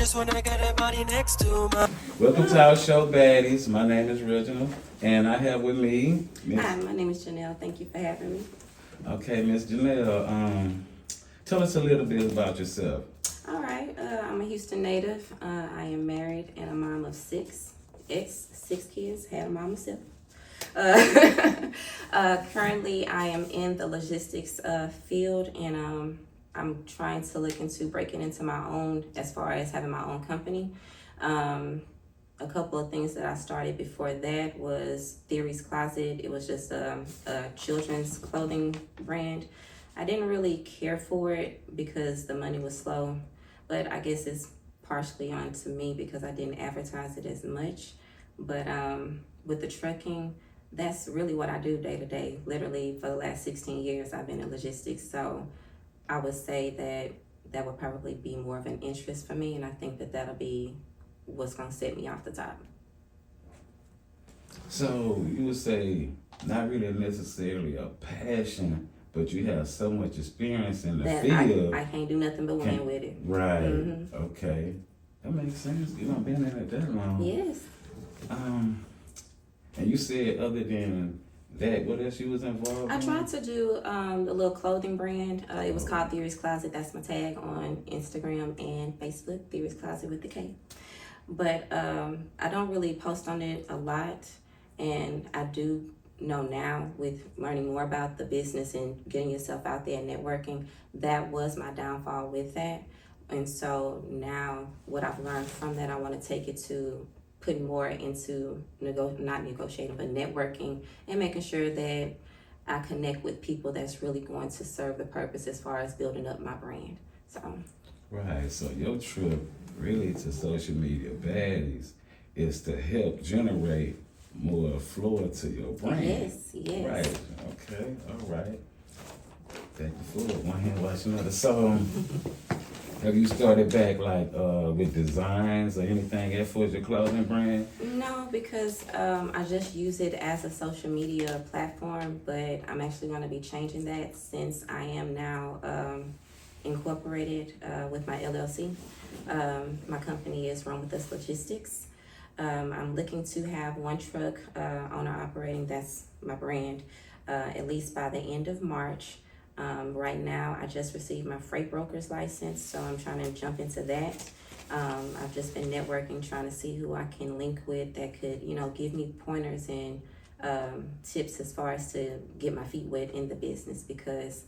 just wanna get a body next to my. Welcome to our show, Baddies. My name is Reginald, and I have with me Hi, my name is Janel. Thank you for having me. Okay, Miss Janelle. Tell us a little bit about yourself. All right, I'm a Houston native. I am married and a mom of six kids. Had a mom myself. Currently, I am in the logistics field, and I'm trying to look into breaking into my own, as far as having my own company. A couple of things that I started before that was Theory's Closet. It was just a children's clothing brand. I didn't really care for it because the money was slow, but I guess it's partially on to me because I didn't advertise it as much. But with the trucking, that's really what I do day to day. Literally for the last 16 years, I've been in logistics. So I would say that that would probably be more of an interest for me. And I think that that'll be what's going to set me off the top. So you would say not really necessarily a passion, but you have so much experience in the That field. I can't do nothing but win with it. Right. Mhm. Okay. That makes sense. You don't been in it that long. Yes. And you said other than that, what else you was involved I in? tried to do a little clothing brand. It was called Theory's Closet. That's my tag on Instagram and Facebook, Theory's Closet with the K. But I don't really post on it a lot. And I do know now, with learning more about the business and getting yourself out there and networking, that was my downfall with that. And so now what I've learned from that, I want to take it to putting more into not negotiating, but networking and making sure that I connect with people that's really going to serve the purpose as far as building up my brand. So Right. So your trip really to social media baddies is to help generate more flow to your brand. yes. Right. Okay. All right. Thank you for it. One hand wash another. So have you started back like with designs or anything else for your clothing brand? No, because I just use it as a social media platform, but I'm actually going to be changing that since I am now incorporated with my LLC. My company is Run With Us Logistics. I'm looking to have one truck owner operating, that's my brand, at least by the end of March. Right now, I just received my freight broker's license, so I'm trying to jump into that. I've just been networking, trying to see who I can link with that could, give me pointers and tips as far as to get my feet wet in the business, because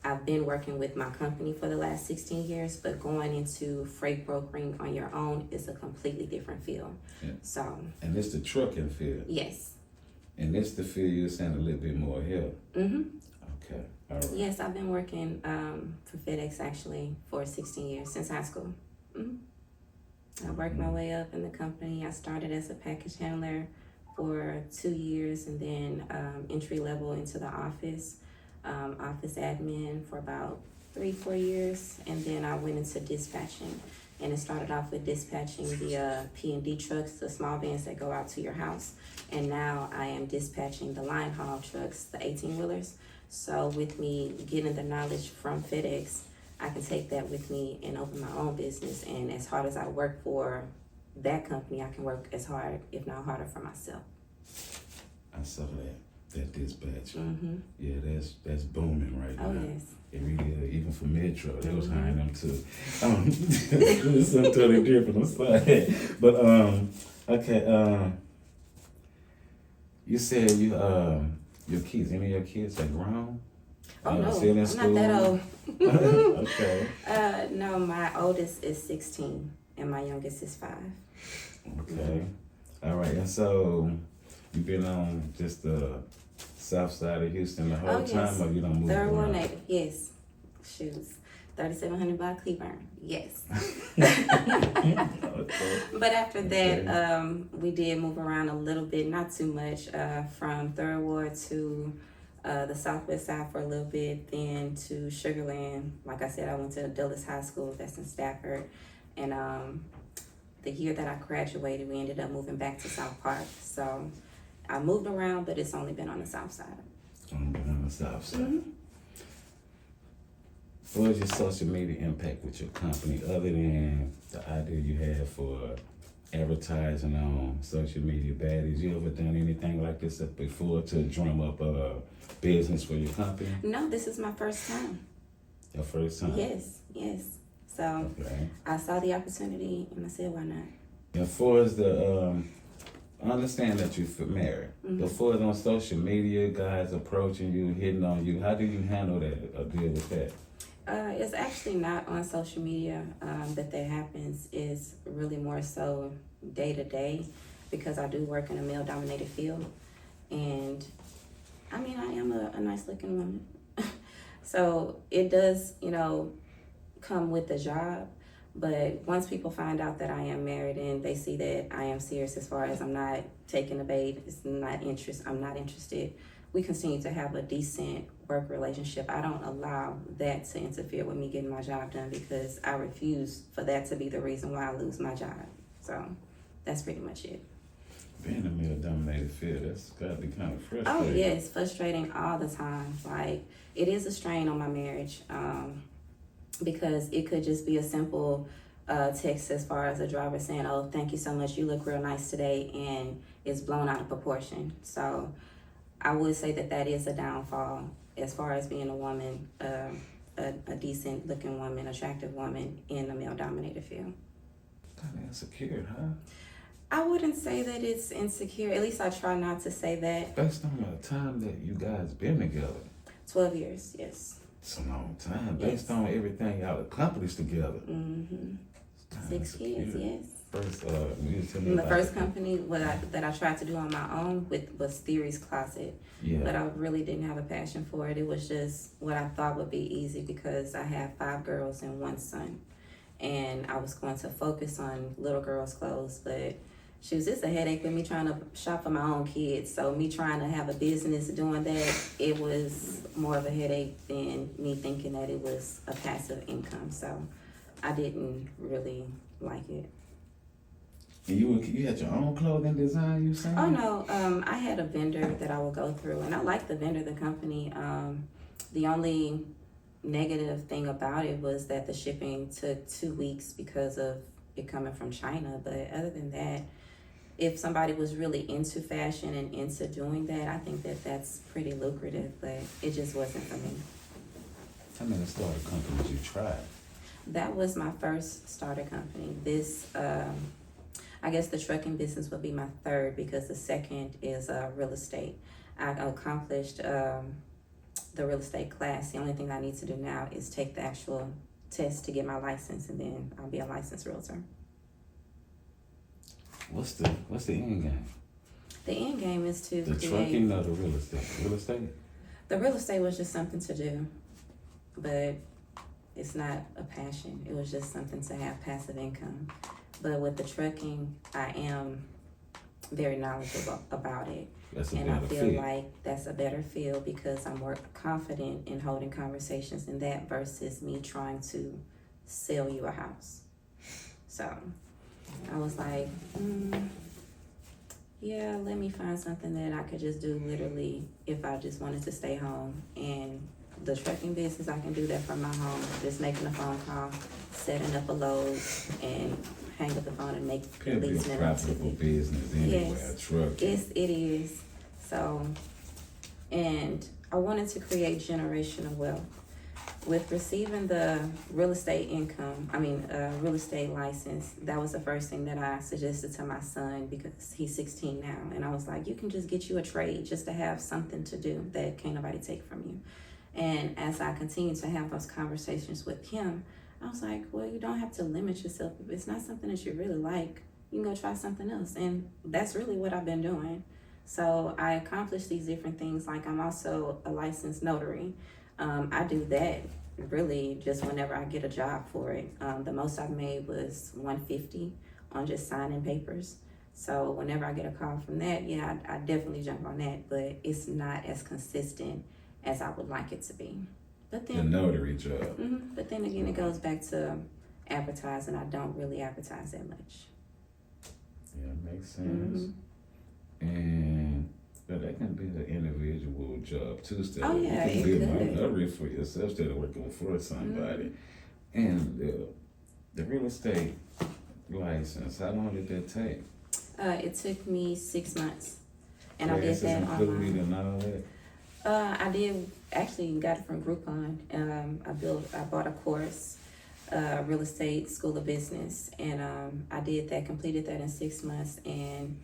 I've been working with my company for the last 16 years, but going into freight brokering on your own is a completely different field. Yeah. So. And it's the trucking field. Yes. And it's the field you're saying a little bit more help. Mm-hmm. Okay. All right. Yes, I've been working for FedEx actually for 16 years, since high school. I worked my way up in the company. I started as a package handler for 2 years, and then entry level into the office admin for about 3-4 years, and then I went into dispatching. And it started off with dispatching the P&D trucks, the small vans that go out to your house. And now I am dispatching the line haul trucks, the 18-wheelers. So with me getting the knowledge from FedEx, I can take that with me and open my own business. And as hard as I work for that company, I can work as hard, if not harder, for myself. I saw that dispatch. Mm-hmm. Yeah, that's booming right now. Oh, yes. It really is. Even for Metro, they was hiring them too. It's something totally different. I'm sorry. But okay. You said your kids. Any of your kids are grown? Oh no, still in I'm school? not that old. Okay. No, my oldest is 16 and my youngest is 5. Okay. All right. And so you've been on just the south side of Houston the whole time, or you don't move Third Ward around? native, yes. Shoes. 3700 block Cleburne, yes. Okay. But after that, we did move around a little bit, not too much, from Third Ward to the southwest side for a little bit, then to Sugarland. Like I said, I went to Dulles High School, that's in Stafford. And the year that I graduated, we ended up moving back to South Park. So I moved around, but it's only been on the south side. On the south side. Mm-hmm. What is your social media impact with your company other than the idea you have for advertising on social media baddies? You ever done anything like this before to drum up business for your company? No, this is my first time. Your first time? Yes. So Okay. I saw the opportunity and I said, why not? As far as the, I understand that you're married. Before on social media, guys approaching you, hitting on you, how do you handle that or deal with that? It's actually not on social media that happens. It's really more so day to day because I do work in a male dominated field. And I mean, I am a nice looking woman. So it does, come with the job. But once people find out that I am married and they see that I am serious as far as I'm not taking the bait, I'm not interested, we continue to have a decent work relationship. I don't allow that to interfere with me getting my job done because I refuse for that to be the reason why I lose my job. So that's pretty much it. Being in a male-dominated field, that's gotta be kind of frustrating. Oh yes, frustrating all the time. Like it is a strain on my marriage because it could just be a simple text as far as a driver saying, "Oh, thank you so much. You look real nice today," and it's blown out of proportion. So I would say that is a downfall as far as being a woman, a decent looking woman, attractive woman in a male dominated field. Kind of insecure, huh? I wouldn't say that it's insecure. At least I try not to say that. Based on the time that you guys been together. 12 years, yes. It's a long time. Yes. Based on everything y'all accomplished together. Mm-hmm. 6 kids, yes. First, you was telling me The about first company that I tried to do on my own was Theory's Closet. Yeah. But I really didn't have a passion for it. It was just what I thought would be easy because I have 5 girls and 1 son. And I was going to focus on little girls' clothes, but it's a headache with me trying to shop for my own kids. So me trying to have a business doing that, it was more of a headache than me thinking that it was a passive income. So I didn't really like it. And you had your own clothing design, you saying? Oh no, I had a vendor that I would go through, and I liked the vendor, the company. The only negative thing about it was that the shipping took 2 weeks because of it coming from China. But other than that, if somebody was really into fashion and into doing that, I think that's pretty lucrative, but it just wasn't for me. How many startup companies you tried? That was my first starter company. This, I guess the trucking business would be my third because the second is real estate. I accomplished the real estate class. The only thing I need to do now is take the actual test to get my license, and then I'll be a licensed realtor. What's the end game? The end game is to The trucking or the real estate? Real estate? The real estate was just something to do, but it's not a passion. It was just something to have passive income. But with the trucking, I am very knowledgeable about it. And I feel like that's a better field because I'm more confident in holding conversations in that versus me trying to sell you a house. So I was like, yeah, let me find something that I could just do literally if I just wanted to stay home. And the trucking business, I can do that from my home, just making a phone call, setting up a load, and hang up the phone and make at least minimum. It's a profitable business anyway, yes, trucking. It is. So, and I wanted to create generational wealth. With receiving the real estate real estate license, that was the first thing that I suggested to my son because he's 16 now. And I was like, you can just get you a trade just to have something to do that can't nobody take from you. And as I continued to have those conversations with him, I was like, well, you don't have to limit yourself. If it's not something that you really like, you can go try something else. And that's really what I've been doing. So I accomplished these different things. Like I'm also a licensed notary. I do that really just whenever I get a job for it. The most I've made was $150 on just signing papers. So whenever I get a call from that, yeah, I definitely jump on that, but it's not as consistent as I would like it to be. But then the notary job. Mm-hmm, but then again, it goes back to advertising. I don't really advertise that much. Yeah, it makes sense. And but that can be an individual job too. Instead Oh, of, yeah, you can it live could. money for yourself instead of working for somebody. And the real estate license, how long did that take? It took me 6 months, and I did Classes that included online. and all that? I did actually got it from Groupon. I bought a course, real estate school of business, and I did that, completed that in 6 months, and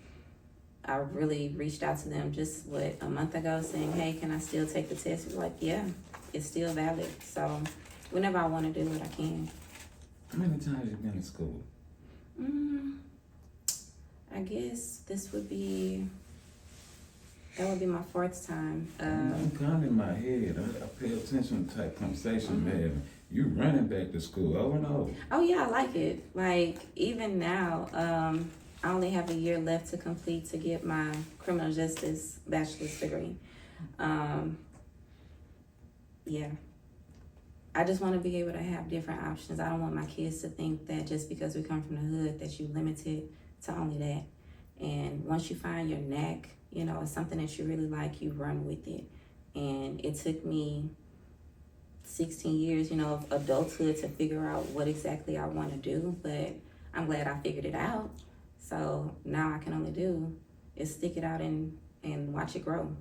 I really reached out to them just a month ago, saying, "Hey, can I still take the test?" We're like, "Yeah, it's still valid." So whenever I want to do it, I can. How many times you been to school? I guess that would be my fourth time. I'm kind of in my head. I pay attention to type conversation, man. You running back to school over and over. Oh yeah, I like it. Like even now, I only have a year left to complete to get my criminal justice bachelor's degree. Yeah. I just want to be able to have different options. I don't want my kids to think that just because we come from the hood that you limited to only that. And once you find your knack, you know, it's something that you really like, you run with it. And it took me 16 years, you know, of adulthood to figure out what exactly I want to do, but I'm glad I figured it out. So now I can only do is stick it out and watch it grow.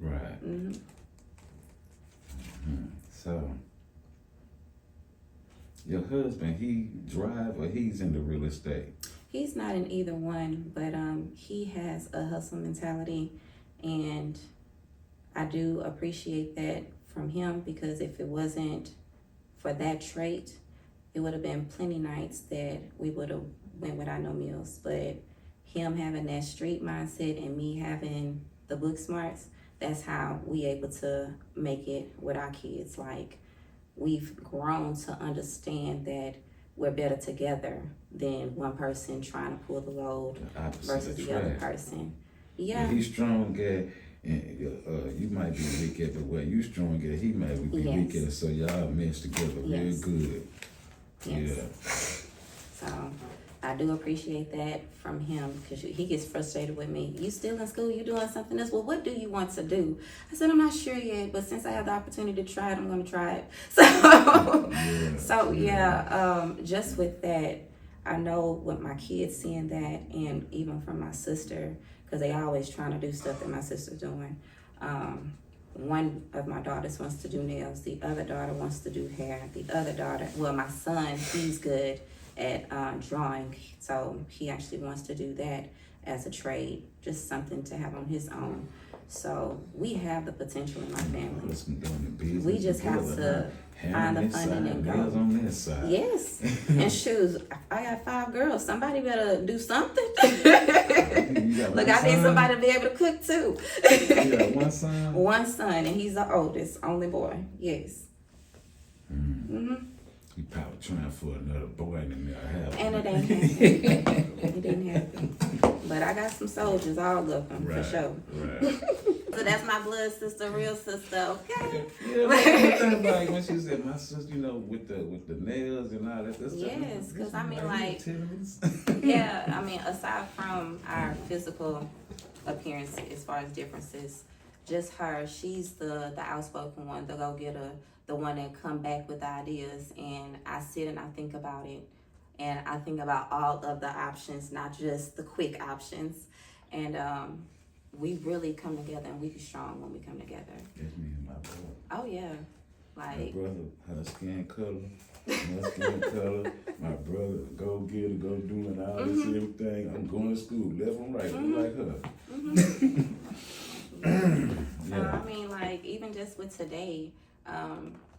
Right. So, your husband, he drive or he's in the real estate? He's not in either one, but he has a hustle mentality, and I do appreciate that from him, because if it wasn't for that trait, it would have been plenty nights that we would have went without no meals. But him having that street mindset and me having the book smarts, that's how we able to make it with our kids. Like, we've grown to understand that we're better together than one person trying to pull the load versus the other person. Yeah. He's strong guy, and you might be weak at the way you strong guy. He might be weak at it, so y'all mesh together real good. Yes. Yeah. So I do appreciate that from him, because he gets frustrated with me. You still in school? You doing something else? Well, what do you want to do? I said, I'm not sure yet, but since I have the opportunity to try it, I'm going to try it. So, just with that, I know with my kids seeing that, and even from my sister, because they always trying to do stuff that my sister's doing. One of my daughters wants to do nails. The other daughter wants to do hair. The other daughter, my son, he's good at drawing, so he actually wants to do that as a trade, just something to have on his own. So we have the potential in my family. We just have to find the funding and go. On this side. Yes, and shoes. I got 5 girls. Somebody better do something. Look, I need somebody to be able to cook too. You got one son? One son, and he's the oldest, only boy. Yes. You probably trying for another boy in there. And it ain't happening. It didn't happen. But I got some soldiers, all of them, for sure. Right. So that's my blood sister, real sister, okay? Yeah, like when she said my sister, you know, with the nails and all that. Yes, because I mean, like, aside from our physical appearance as far as differences, just her, she's the outspoken one, the go-getter, the one that come back with ideas, and I sit and I think about it, and I think about all of the options, not just the quick options, and we really come together, and we be strong when we come together. That's me and my brother. Oh yeah, like my brother, her skin color, my skin color. My brother, go get her, go doing all this everything. I'm going to school, left and right, just like her. So I mean, like, even just with today,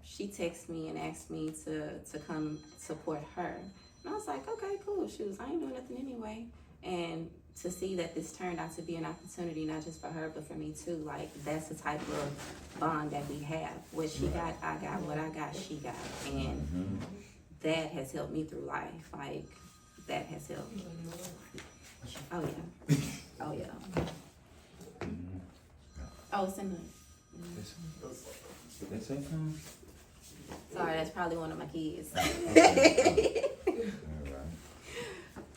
she texted me and asked me to come support her. And I was like, okay, cool, shoes, I ain't doing nothing anyway. And to see that this turned out to be an opportunity, not just for her, but for me too, like, that's the type of bond that we have. What she got, I got. What I got, she got. And that has helped me through life. Like, that has helped. Oh, yeah. Oh, yeah. Oh, it's in the... That's her phone? Sorry, that's probably one of my kids. All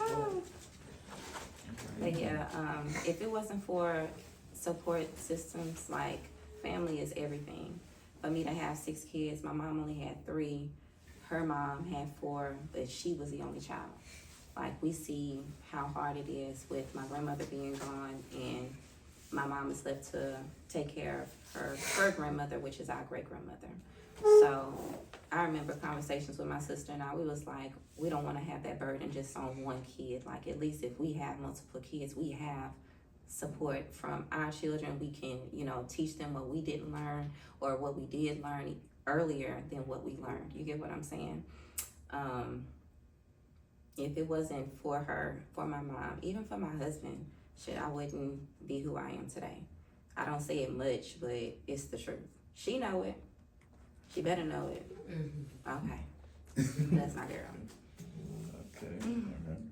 right. But yeah, if it wasn't for support systems like family is everything. For me to have 6 kids, my mom only had 3. Her mom had 4, but she was the only child. Like, we see how hard it is with my grandmother being gone, and my mom is left to take care of her grandmother, which is our great-grandmother. So I remember conversations with my sister and I, we was like, we don't want to have that burden just on one kid. Like, at least if we have multiple kids, we have support from our children. We can, you know, teach them what we didn't learn or what we did learn earlier than what we learned. You get what I'm saying? If it wasn't for her, for my mom, even for my husband, shit, I wouldn't be who I am today. I don't say it much, but it's the truth. She know it. She better know it. Okay. That's my girl. Okay. All right.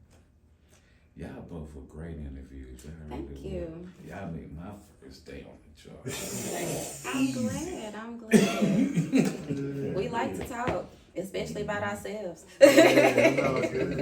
Y'all both were great interviews. Thank you. Y'all made my first day on the chart. I'm glad. We like to talk, especially about ourselves. Yeah, no, good.